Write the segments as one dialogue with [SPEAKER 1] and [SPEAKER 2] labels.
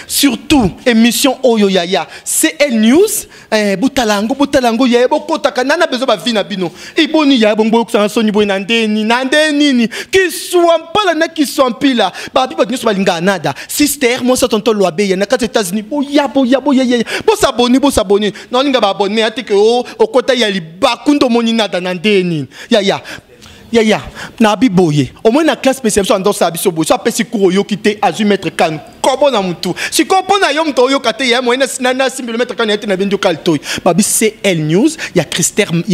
[SPEAKER 1] surtout émission Oyo Yaya CL News Boutalango ya bokota kanana bezo ba vina bino iboni ya bongo kusanga soni boy nandeni qui soit pas là qui sont pila ba bibo ni so balinga nada sister moi ça tonton loabe ya na kati États-Unis boya bo s'abonner non linga ba abonner atike o kota ya libakundo moni nada nandeni ya na biboye au moins na classe spéciale so ndo sa biso boy so apesi cours yo kité azu mettre kan kobo na mutu si kopo na yo mto yo kate ya moyena sinana simbilometre kan yete na benjo kaltoy babi CL News ya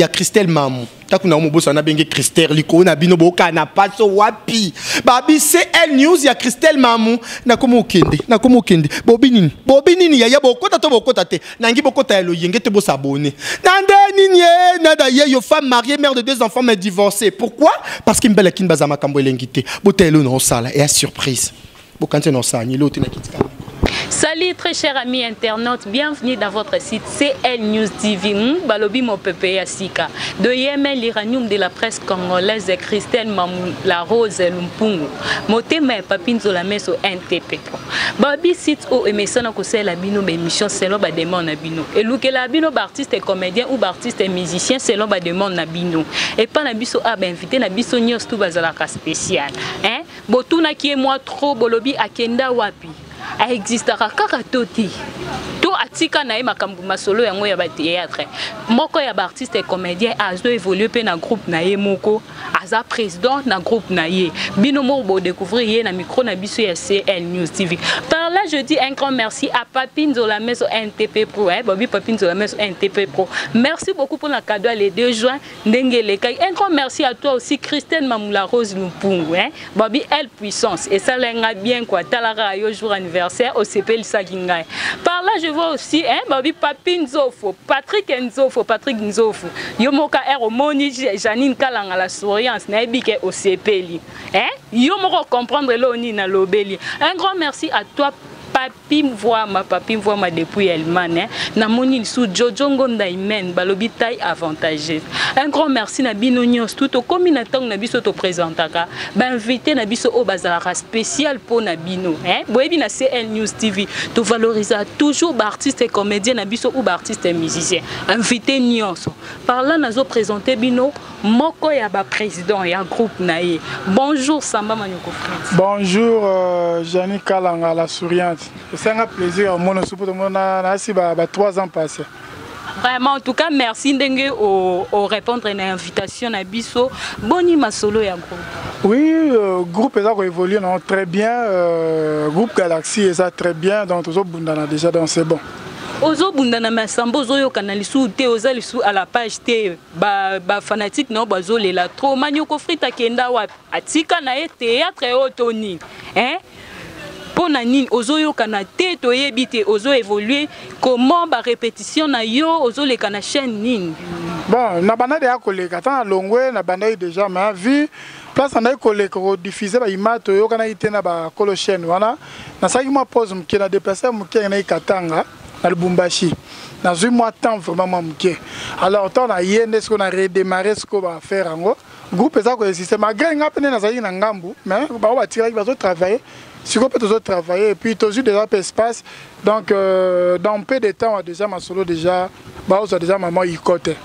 [SPEAKER 1] Christelle Mamou takuna mobosa na benge Christelle liko na bino boka na paso wapi babi CL News ya Christelle Mamou na komo okende bobi nini ya bokota to bokota te nangi bokota ya lo yenge te bo s'abonner nande nini nada ye yo femme mariée mère de 2 enfants mais divorcée pourquoi parce que mbela kin bazama kambo elengité botelo no sala et à surprise bokante no sa ni lote na kitika.
[SPEAKER 2] Salut très chers amis internautes, bienvenue dans votre site CL News TV. Balobi mon pépé Asika. De Yémen, l'iranium de la presse congolaise Christelle Mamou, la Rose Lumpungu. Motema et papine sur la messe au NTP. Babi site au émission que c'est la bino émission selon ba demande na bino. Et louke la bino artiste et comédien ou artiste et musicien selon ba demande na bino. Et pas na biso a invité na biso news tout bazalaka spécial. Hein? Botuna qui est moi trop bolobi akenda wapi. A existera kaka toti to atika na makambu masolo yango ya ba théâtre moko ya ba artiste et comédien azo évoluer pe na groupe na ye moko aza président na groupe na ye bino mo bo découvrir ye na micro na biso ya CL News TV. Par là je dis un grand merci à Papine Zola Meso NTP Pro Bobby Papine Zola Meso NTP Pro. Merci beaucoup pour la cadeau les 2 juin ndengele kai. Un grand merci à toi aussi Christelle Mamou la Rose Lumpungu Bobby elle puissance et ça lenga bien quoi talara yo jour anniversaire au CP Sagingai. Par là je vois aussi Bobby Papine Nzofo Patrick Nzofo Yomoka Eromoni Janine Kalanga la souriance na ebike au CP Yomoko comprendre l'oni na lobeli. Un grand merci à toi papi voix ma depuis Elman na moni sous Jojongo Ndaimen balobi taille avantageuse. Un grand merci na bino nyos tout au combinateur na biso to présentaka ba invité na biso au bazara spécial pour na bino boyebi na CL News TV to valoriser toujours ba artiste et comédien na biso ou ba artiste et musicien invité nyos par là nazo présenter bino moko ya ba président ya groupe naie. Bonjour Samba Manyoko Fritz.
[SPEAKER 3] Bonjour Jani Kalanga la souriante. C'est un plaisir mon soupe de mon asi 3 ans passés.
[SPEAKER 2] Vraiment en tout cas merci ndenge au répondre à l'invitation na biso boni masolo ya groupe.
[SPEAKER 3] Oui, groupe ça évolue très bien groupe Galaxy ça très bien donc tous bundana déjà donc c'est bon.
[SPEAKER 2] Ozo bundana masambo ozo kanalisu te ozalisu à la page te ba fanatique non bazo lela trop Manyoko Fritz akenda wa atika na e théâtre otoni pona nini ozo yokana te to yebite ozo évoluer comment ba répétition na yo ozo le kana chaîne nini.
[SPEAKER 3] Bon na bana de akoleka tant longwe na bana déjà ma vie place na koleka ko diffuser ba image to yokana itena ba kolo chaîne wana na saki moi pause mke na déplacer mke na ikatanga na Lubumbashi na zui moi temps vraiment mke alors tant na yende ce qu'on a redémarré ce qu'on va faire ango groupe ça ko exister malgré ngapene na zaki na ngambu mais ba ba tirer ba zo travailler. Si on peut toujours travailler et puis toujours déjà espace donc dans peu de temps déjà ma solo déjà déjà maman il côté.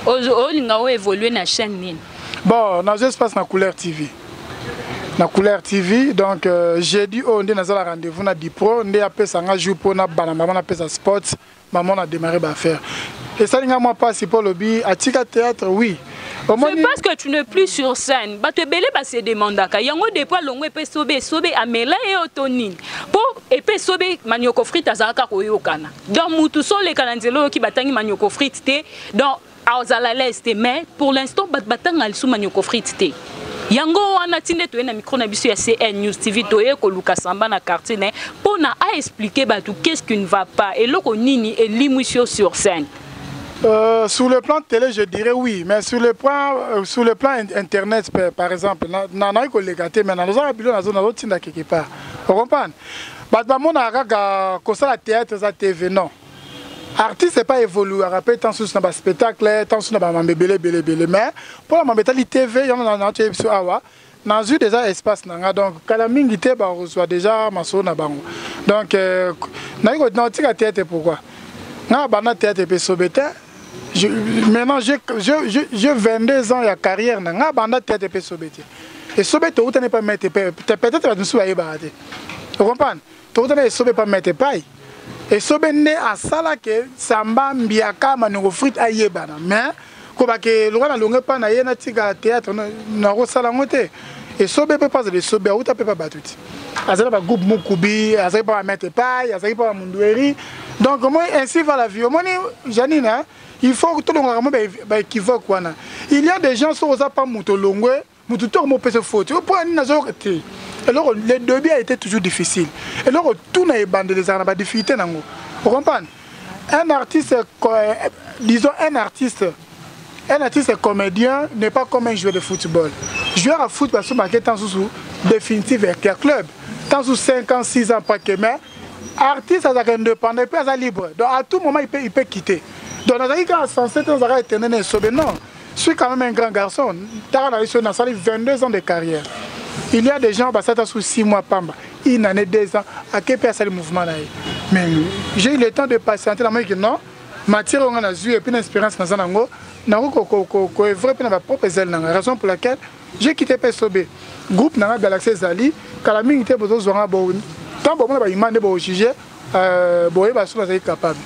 [SPEAKER 2] Olinga évoluer na chaîne nini.
[SPEAKER 3] Bon dans espace na Couleur TV. Na Couleur TV donc j'ai dit on est dans la rendez-vous na Dipro ndé appelle ça nga jour pour na bana maman appelle ça sport maman a démarré ba faire. Et ça n'inga moi pas si pour le bi atika théâtre oui.
[SPEAKER 2] C'est parce que tu n'es plus sur scène. Bah te belé bah c'est demandaka. Yango depuis longue épée sobe amela et otoni. Pour épée sobe Manyoko Fritz azaka koyokana. Donc mutu so le kananzelo ki batangi Manyoko Fritz te. Donc azala l'est mais pour l'instant batanga alsu Manyoko Fritz te. Yango wana tinde to na micro na biso ya CL News TV to ye ko luka samba na quartier ne pour na a expliquer bah tout qu'est-ce qui ne va pas et loko nini et limusio sur scène.
[SPEAKER 3] Sur le plan télé, je dirais oui, mais sur le plan internet, par exemple, n'a pas de mais nous avons besoin de notre quelque part. Vous comprenez? Mon la théâtre, la TV, non. Artiste n'est pas évolué, rappelle tant sur un spectacle, tant sur un bébé, mais pour la TV, il y en a un na eu déjà espace nanga donc kala mingi te ba reçoit déjà maso na bango donc na ko na tika tête pourquoi na bana tête pe sobete maintenant je 22 ans ya carrière na bana tête pe sobete et sobete ou n'est pas mettre peut-être va nous soyer barate vous comprenez tout n'est sobete pas mettre paille et sobete ne asala ke samba mbiaka manoko fruit ayebana mais ko ba ke lo na longue pas na yena tika théâtre na ko sala ngote et sobe peut pas de sobe ou peut pas batuti azala ba groupe mukubi azala pas mettre paille azala pas mundueri donc moi ainsi va la vie moi Janina il faut que tout le monde ba équivoque wana il y a des gens sont pas mutolongwe mututo mo pese faute pour ani na zote alors le début a été toujours difficile et alors tout na bande les arna ba difficulté nango vous comprenez un artiste disons un artiste comédien n'est pas comme un joueur de football. Joueur à foot parce que marqué tant sous définitif avec un club. Tant sous 5 ans, 6 ans pas que mais artiste à indépendant, il peut être libre. Donc à tout moment il peut quitter. Donc dans les cas 107 ans ça éternel sauvé non. Je suis quand même un grand garçon. Dans la mission 22 ans de carrière. Il y a des gens ça sous 6 mois pamba. Une année 2 ans à quel place le mouvement là. Mais j'ai eu le temps de patienter dans moi que non. Matière on a eu et puis une expérience dans zanango. Vrai pour ma propre zèle, raison pour laquelle j'ai quitté PSOB. Groupe Nanga Galaxy Zali, Kalaming était besoin de tant bon de juger, capable.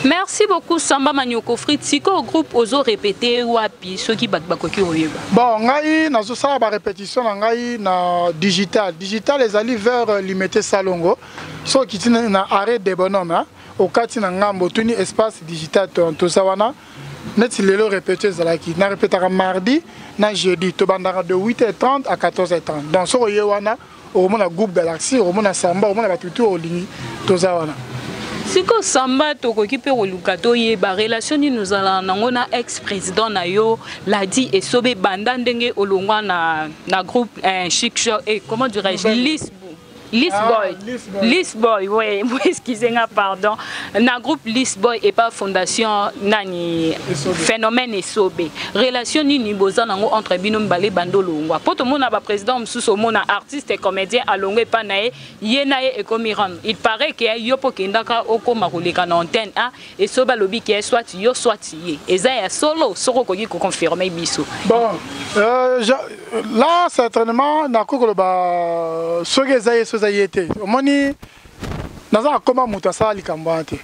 [SPEAKER 2] Merci beaucoup Samba Manioko Frit. Siko groupe ozo répéter wapi ceux qui bakoki oyeba.
[SPEAKER 3] Bon, ngai na zo sala ba répétition ngai na digital les ali vers limité salongo. So qui na arrêt des bonhommes au kati na ngambo tuni espace digital to sawana. Net il est répété zalaki na répétera mardi na jeudi to bandara de 8h30 à 14h30 dans ce yewana au mona groupe Galaxy au mona Samba au mona batutu au ligne to zawana
[SPEAKER 2] siko Samba to kokipe oluka to yeba relation ni nous allons na ex-président na yo l'a dit et sobe banda ndenge olongwa na groupe chic show et comment dirais-je List Boy, oui, excusez-moi, pardon. Na groupe List Boy et pas fondation nani phénomène et sobé. Relation ni boza nango entre binum balé bandolo ngwa. Poto mona ba président msuso mona artiste et comédien alongwe pa nae yenae et komiran. Il paraît que yopo kendaka oko makoleka na antenne a et soba lobi qui est soit yo soit yé. Eza ya solo soko koki ko confirmer biso.
[SPEAKER 3] Bon, là certainement na kokolo ba sogeza société. Moni naza comment mutasa likambante.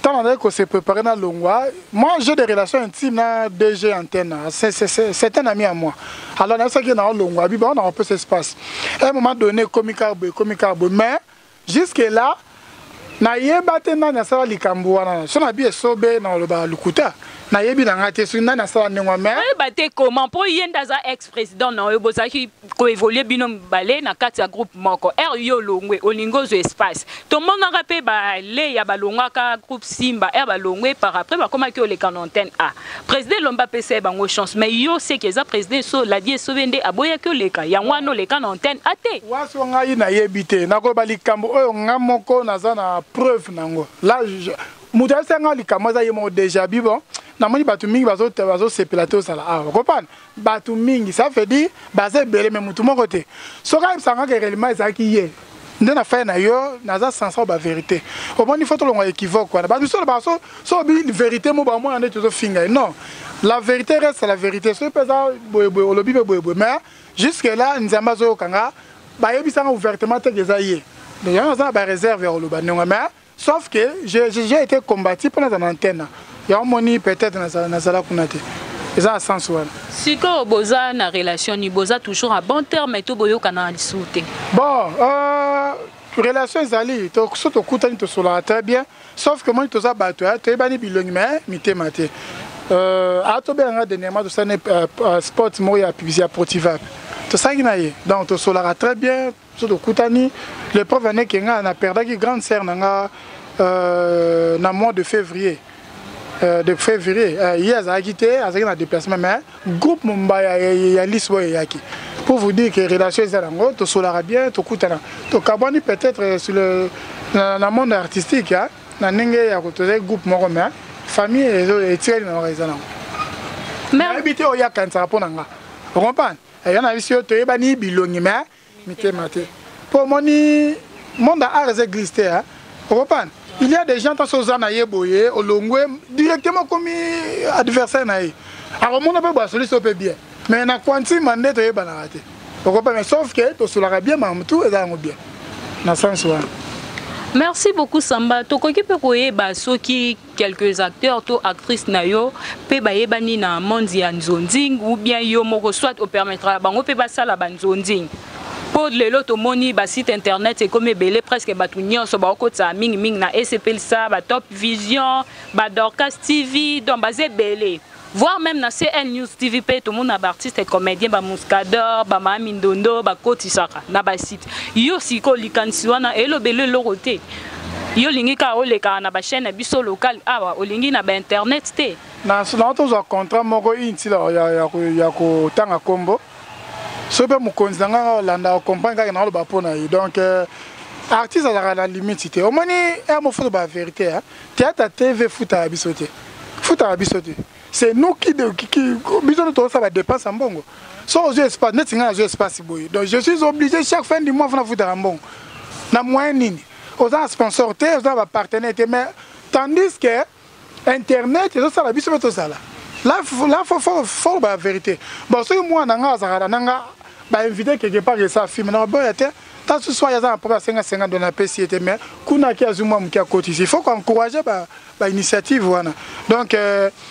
[SPEAKER 3] Tant on a que se préparer dans longwa. Moi j'ai des relations intimes na DG antenne. C'est un ami à moi. Alors dans ça qui dans longwa, bi on a un peu cet espace. À un moment donné comicarbo mais jusque là na yebate na sala likambo wana. So na bi sobe na lo ba lukuta. Na yebi na ngate so na sala ngwa mais
[SPEAKER 2] bate comment pour yenda za ex-président na yo bozaki ko évoluer binom balé na kati ya groupe moko er yo longwe olingo zo espace to mona rapé ba le ya balongwa ka groupe Simba er balongwe par après ba koma ki o le canontaine a président lomba pese bango chance mais yo c'est que za président so la die so vende aboya ki o le ka ya ngwano le canontaine ate
[SPEAKER 3] waso ngai na yebite na ko balikambo oyo ngamoko na za na preuve nango là mutasa ngali kamaza yemo déjà bon na moni batu mingi bazo sepelato sala ah comprendre batu mingi ça veut dire bazé belé mais mutu moko te so ka sanga ke réellement ezaki ye ndena fa na yo naza sans ba vérité au moins il faut to longa équivoque quoi ba so ba so bi vérité mo ba mo ande to finga non la vérité reste la vérité so pesa boy olobi boy mais jusque là nzamba zo kanga ba yebisanga ouvertement te gezaye donc on a ba réserve vers le banonga mais sauf que j'ai été combattu pendant une antenne. Il y a un moni peut-être dans la kunate. Ils ont un sens.
[SPEAKER 2] Si vous boza na relation ni boza toujours à bon terme et tout boyo kana discuter.
[SPEAKER 3] Bon, relation zali to soto kutani to sola très bien. Sauf que moi to za bato ya to bani bilongi mais mité maté. Ato be nga dernièrement to ça sport mo ya publicité sportive. To ça ginaye. Donc to sola très bien. Soto kutani le preuve est que nga na perdu grande sœur nga na mois de février. Hier a quitté a un déplacement mais groupe Mumbai ya Lisboa yaki pour vous dire que relation zarango to solara bien to kutana to kabani peut-être sur le monde artistique ya na ndenge ya ko to groupe moko mais famille et tiré na raisonnement mais habité o ya kanza ponanga Vous comprenez? Il y en a ici qui ont des bilongi, mais pour mon monde a art existé. Vous comprenez? Il y a des gens qui sont boyé, au long directement comme adversaire. Alors, mon appel va se bien. Mais on a quanti mandé de banarate. Vous comprenez? Sauf que tout cela bien, mais tout est bien. Dans le sens où.
[SPEAKER 2] Merci beaucoup Samba. To koki pe koye ba soki quelques acteurs to actrices na yo pe ba yebani na mondi ya nzonding ou bien yo moko soit au permettra bango pe ba sala ba nzonding. Pour lelo to moni ba site internet et comme belé presque batu nyonso ba okota mingi na SPL ça ba Top Vision, ba Dorcas TV, donc basé belé. Voire même dans CN News TV, tout le monde a artiste et comédien, ba Mouskador, ba Mamindondo, ba Kotisaka, na ba site. Yo siko likansiwana elo bele lorote. Yo lingi ka oleka na ba chaîne biso local awa olingi na ba internet te.
[SPEAKER 3] Na to za contrat moko inti la ya ko tanga kombo. So pe mukonzi nga landa accompagne ka na lo ba pona yi. Donc artiste à la limite te. O moni e mo foto ba vérité hein. Théâtre TV futa bisote. Futa bisote. C'est nous qui besoin de tout ça va dépenser en bon. So aux espace, net singa aux espace boy. Donc je suis obligé chaque fin du mois de foutre en bon. Na moyen nini. Aux sponsors, aux partenaires, mais tandis que internet, c'est ça la biso tout ça là. Là faut la vérité. Bon ce moi nanga zara nanga ba inviter quelque part que ça film na boy était tant ce soit ya za pour 50 dans la PCT mais kuna ki azuma mki à côté. Il faut encourager ba initiative wana. Donc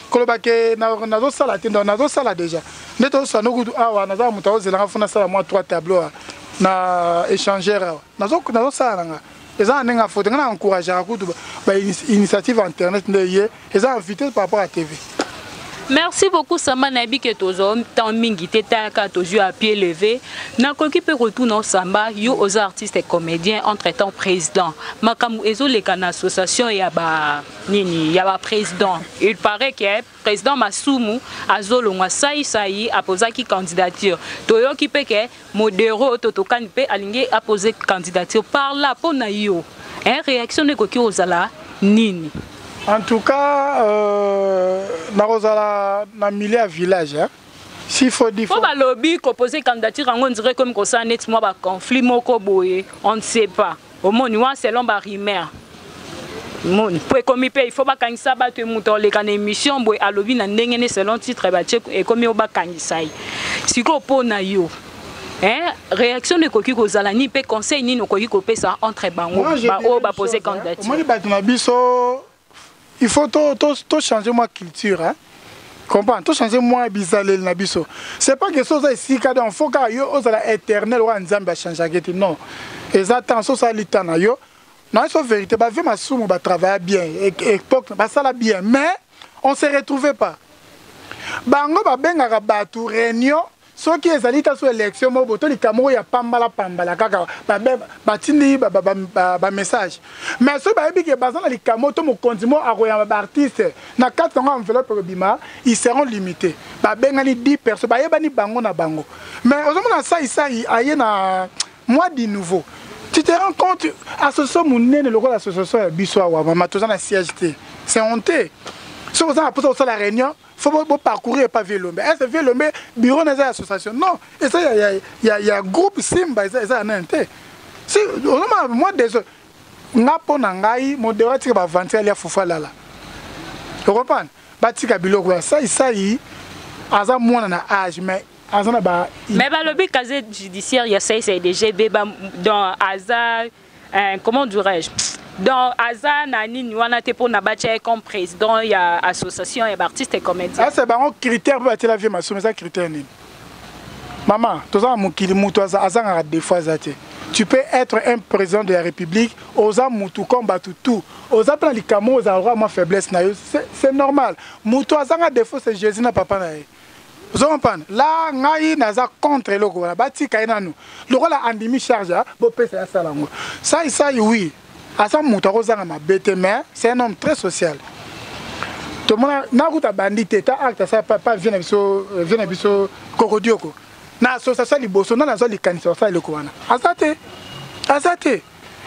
[SPEAKER 3] kolobake na zo sala tendo na zo sala déjà. Neto so no kudu awa na za mutawo zelanga funa sala moi 3 tableaux na échangeur na zo sala nga. Eza nenga faut nga encourager kudu ba initiative internet ndeye eza invité par rapport à TV.
[SPEAKER 2] Merci beaucoup Samba Nabi que tozo tant mingi teta ka tozo à pied levé na koki pe retourner Samba yo aux artistes et comédiens entre-temps président makamu ezo le kana association ya ba nini ya ba président il paraît que président Masumu azolongwa sai apposaki candidature toyo ki pe ke modéro totokan pe alingi apposer candidature par là pona yo réaction de koki ozala nini.
[SPEAKER 3] En tout cas, na milieu à village, s'il faut dire.
[SPEAKER 2] Faut pas lobby proposer candidature, on dirait comme ça net moi ba conflit moko boye, on ne sait pas. Au moins selon ba rumeur. Mon pour comme il faut pas kanisa ba te muto le kan émission boye a lobby na ndenge selon titre ba check et comme o ba kanisa. Siko pona yo. Réaction de koki kozala ni pe conseil ni no koki kopesa entre bango ba o ba poser candidature.
[SPEAKER 3] Moi ba na biso il faut tout changer ma culture, hein. Comprends? Tout changer moi bizarre na biso. C'est pas que ça ici quand on faut que yo osala éternel ou nzamba changer geti non. Exactement ça litana yo. Non, c'est vérité ba vie masumu ba travailler bien époque ba sala bien mais on se retrouvait pas. Bango ba benga ba tout réunion ceux qui ezali ta sur élection mo boto likamo ya pambala kaka ba tindi ba message mais ceux ba bi ke bazana likamo to mo kondimo akoya ba artiste na 4 ans enveloppe bima ils seront limités ba bengani 10 personnes ba yebani bango na bango mais ozomona ça aye na moi du nouveau tu te rends compte association munene loko l'association ya biso wa mama tozana siège c'est honteux si vous avez pour ça la réunion faut parcourir pas Vélombe. Est-ce Vélombe bureau des associations? Non. Et ça il y a groupe Simba ça en inté. Si moi désolé. Ngapo nangai modérateur va vendre les fufa là. Tu comprends? Batika biloko ça aza mwana na âge mais azana ba
[SPEAKER 2] mais ba lobby casier judiciaire ya c'est DGB dans Aza comment dirais-je? Dans Aza Nani wana te pour nabacha comme président il y a association et artistes et comédiens.
[SPEAKER 3] Ah c'est bon critère pour la vie ma ça critère ni. Maman, toi ça mon kilimuto Aza des fois zate. Tu peux être un président de la République, osa mutu combattre tout. Osa plan likamo osa aura ma faiblesse na c'est normal. Mutu Aza défaut c'est Jésus na papa na. Vous comprenez? Là ngai naza contre le gouvernement. Bati kaina nous. Le rôle a andimi charge bo pesa ça lango. Ça oui. Asa Moutarozanga ma bête mais c'est un homme très social. Tout le monde n'a pas bandité, ta acte ça pas vient biso kokodioko. Na association liboso na zo likanisa ça le koana. Azate.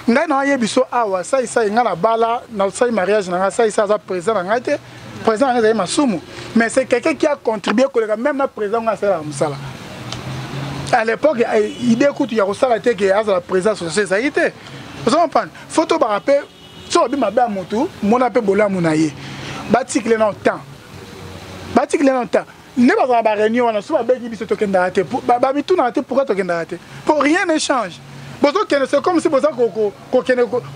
[SPEAKER 3] Ngai na yebiso awa ça ngala bala na ça mariage na ça za président ngate. Président ngate masumu. Mais c'est quelqu'un qui a contribué même na président ngasa la musala. À l'époque, il écoute, il y a aussi la tête qui est à la présence de ça y était. Vous comprenez? Photo par rappel, sur le bas moto, mon appel bola monaye. Batik les longtemps. Batik les longtemps. Ne pas avoir réunion, on a souvent bien dit que tu as raté. Babi tout n'a raté, pourquoi tu as raté? Pour rien ne change. C'est comme si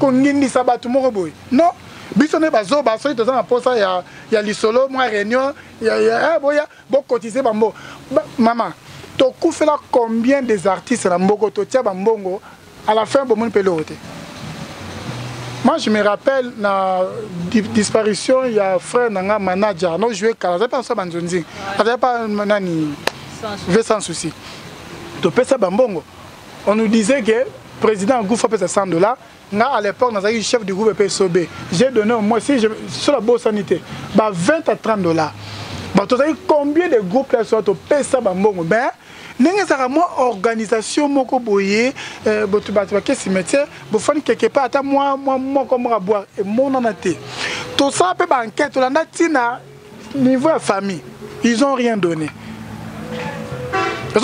[SPEAKER 3] qu'on n'y sabat tout le monde. Non. Bisonne bazo baso to za posa ya lisolo moi réunion ya boya bo cotiser bambo maman to koufela combien des artistes na mboko to tia bambongo à la fin bon mon pelote. Moi je me rappelle la disparition il y a frère nanga manager no jouer kala pas ça banzonzi avait pas nani sans souci to pesa bambongo on nous disait que président Goufa pesa $100. À l'époque, nous avons eu chef du groupe PSOB. J'ai donné au moins, si sur la bonne sanité, $20 à $30. Tu as combien de groupes là sont au PSA Bambongo? Ben, nous avons une organisation, mokoboye, tu cimetière, tu quelque part, moi, comme boire, et mon anaté. Tout ça, peut enquête, on a niveau de famille. Ils n'ont rien donné. Mais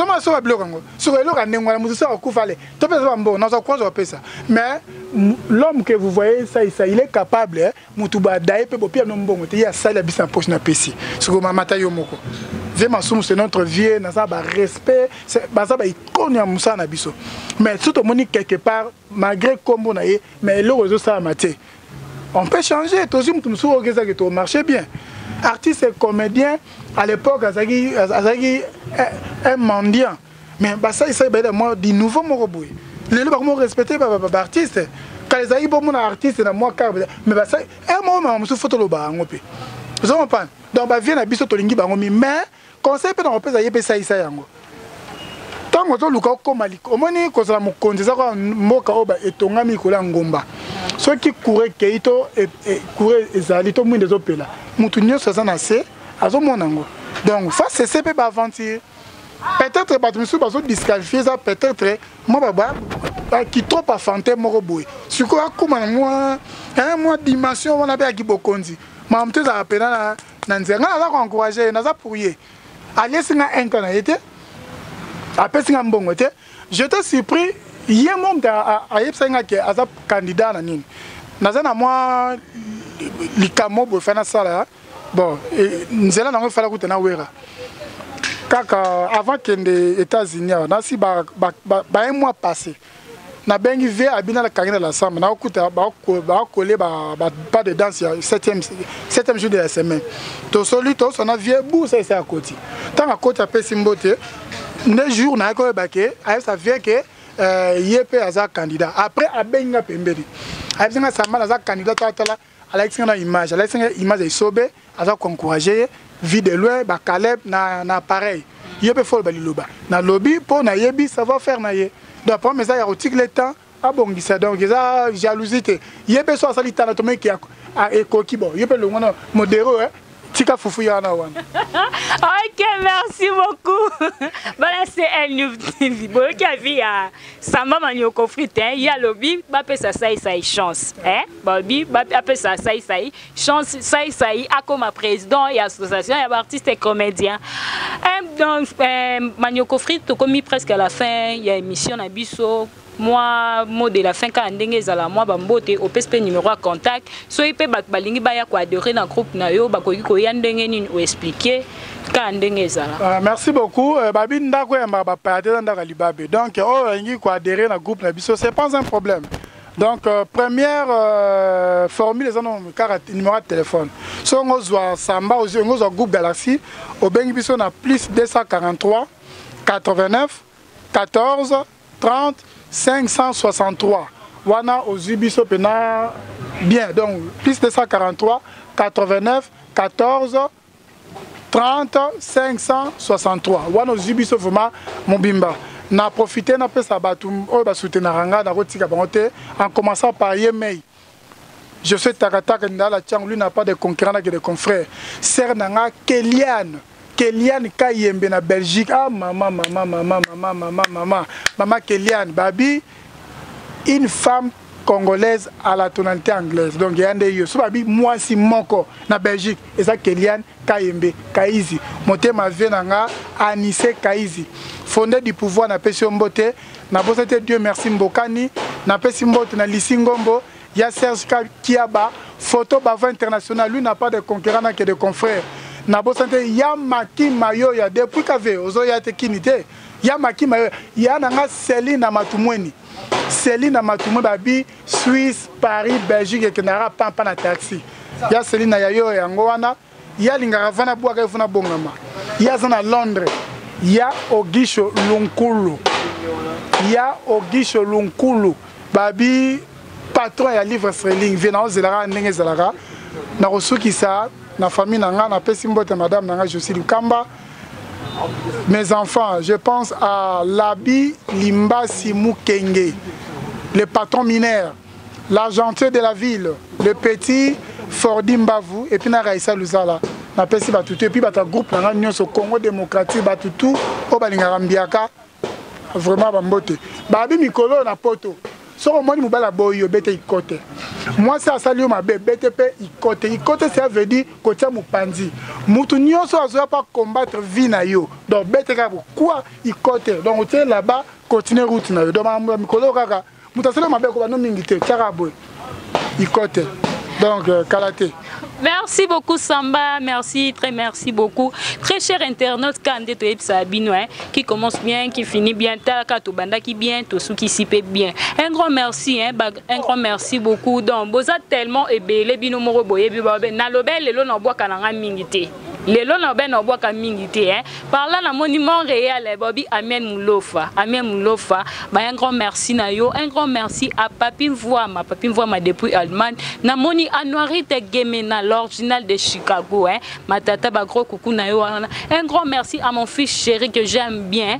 [SPEAKER 3] l'homme que vous voyez, ça, il est capable, c'est notre vieux, respect, mais tout le monde quelque part, malgré comme on a mais on peut changer, tout le monde marche bien. Artiste et comédien, à l'époque, un mendiant. Mais ça, il moi du nouveau Moroboui. Les gens sont respectés par les artistes. Quand les gens sont artistes, mais ça, un moment, je suis photo le bar. Vous comprenez? Donc, je viens à Bisso Tolingi Bangomi, mais conseil peut en faire ça. Tant que tu as comme Maliko, au moins, quand tu as mon compte, tu as moka et ton ami Kola Ngomba. Ceux qui couraient, qui couraient, ils allaient tout le monde des opéras. Moutounio, ça s'en a assez, à ce moment. Donc, face à ces peu aventure, peut-être que je suis disqualifié, peut-être moi, qui trop affronté mon boy. Ce que moi, moi, dimension, on a bien qui bokondi. Mais on te appelle à Nanzé, on a encouragé, on a appuyé. Allez, c'est un canadier. Après, c'est un bon côté. J'étais surpris. Il y a un monde qui est candidat. Nazana moi, les camo pour faire ça. Bon, nous allons faire la route na Wera. Avant que les États-Unis, un mois passé, na bengi ve abina la carrière de l'ensemble. Na okuta coller pas de danse 7e jour de la semaine. To soli to sona vie bou ça c'est à côté. Tant à côté après Simbote, ne jour na ko baké, ça vient que yépe aza candidat. Après abenga pembeli. Abenga sama aza candidat tala Alexandre image, image est sobé, aza encourager vie de loin ba Caleb na pareil. Yépe fol baliloba. Na lobby pour na yebi savoir faire na ye. Donc pour mes aïeux le temps ah bon ça donc ça jalousie yépe soit sali tana tomé qui a écoquille bon yépe le modéro hein tika fufu yana wan.
[SPEAKER 2] Ok, merci beaucoup. Voilà, c'est El News TV. Bon, qui a vu Samba Manioko Frite, il y a lobby, bah peut ça chance, hein? Bobby, bah peut ça chance, ça a comme président et association, il y a artistes et comédiens. Donc Manioko Frite, comme presque à la fin, il y a émission à Bisso. Moi, mot de la fin quand ndenge zala moi bambote au PSP numéro à contact soyez pe balingi baya ko adhérer dans groupe na yo bakoki ko yandenge ni ou expliquer quand ndenge zala. Merci beaucoup babi ndako ya ba partenaire ndaka libabe donc oh ngi ko adhérer dans groupe na biso c'est pas un problème. Donc première formule les numéro de téléphone so ngozwa samba ngozwa groupe Galaxy au bengi biso na plus 243 89 14 30 563. Wana au Zubiso Pena bien donc plus de 143 89 14 30 563. Wana au Zubiso vraiment mon bimba. Na profité na pesa batum o ba soutenir ranga na rotika bangote en commençant par Yemei. Je sais Takata Kenda la Tchang lui n'a pas de concurrent que de confrères. Ser nanga Kéliane Kayembe na Belgique. Ah maman Kéliane Babi, une femme
[SPEAKER 3] congolaise à la tonalité anglaise. Donc il y a des yo. Sobabi moi si moko na Belgique et ça Kelian Kayembe Kaizi. Motema venanga Anissé Kaizi. Fondé du pouvoir na Pesio Mbote, na bosete Dieu merci Mbokani, na Pesi Mbote na Lisingombo, il y a Serge Kiaba, photo bava international, lui n'a pas de concurrent que de confrères. Na bosete ya Maki Mayo ya depuis kave ozo ya tekinité. Ya Maki Mayo, ya nanga Céline na Matumweni. Céline na Matumweni babi Suisse, Paris, Belgique et Canada pampa na taxi. Ya Céline na yayo yango wana, ya lingara vana bwa funa bongama. Ya zana Londres. Ya Ogisho Lunkulu. Ya Ogisho Lunkulu. Babi patron ya livre sterling vient aux zelara ndenge zelara. Na rosuki sa na famille nanga na pesi mbote madame nanga Jocelyne Kamba. Mes enfants, je pense à Labi Limbasi Mukenge, le patron mineur, l'argentier de la ville, le petit Fordi Mbavu et puis na Raissa Luzala. Na pesi batutu et puis bata groupe na nyonso Congo démocratique batutu o balingara mbiaka vraiment bambote. Babi mikolo na poto. Soko moni mobala boyo bete ikote. Moi ça salio mabe BTP ikote. Ikote ça veut dire kotia mupanzi. Mutu nyonso azoya pas combattre vie na yo. Donc bete ka quoi ikote. Donc otie là-bas continuer route na yo. Donc mikolo kaka mutasela mabe ko bano mingite tiara boy. Ikote. Donc Kalaté.
[SPEAKER 2] Merci beaucoup Samba, merci, très merci beaucoup. Très cher internaute, Kandé Toyeb Sabino, qui commence bien, qui finit bien, Taka Banda qui bien, Tosu qui s'y paie bien. Un grand merci, un grand merci beaucoup. Donc, Boza tellement ébélé, Bino Moro Boye, Nalobel, le long en bois Kananga Mingité. Les lots n'ont pas qu'à mingité. Par là, le monument réel, Bobby Amien Moulofa. Amien Moulofa, un grand merci na yo, un grand merci à Papine Voima depuis Allemagne. Na moni Anouari te Gemena, l'original de Chicago. Ma tata ba gros coucou na yo. Un grand merci à mon fils chéri que j'aime bien.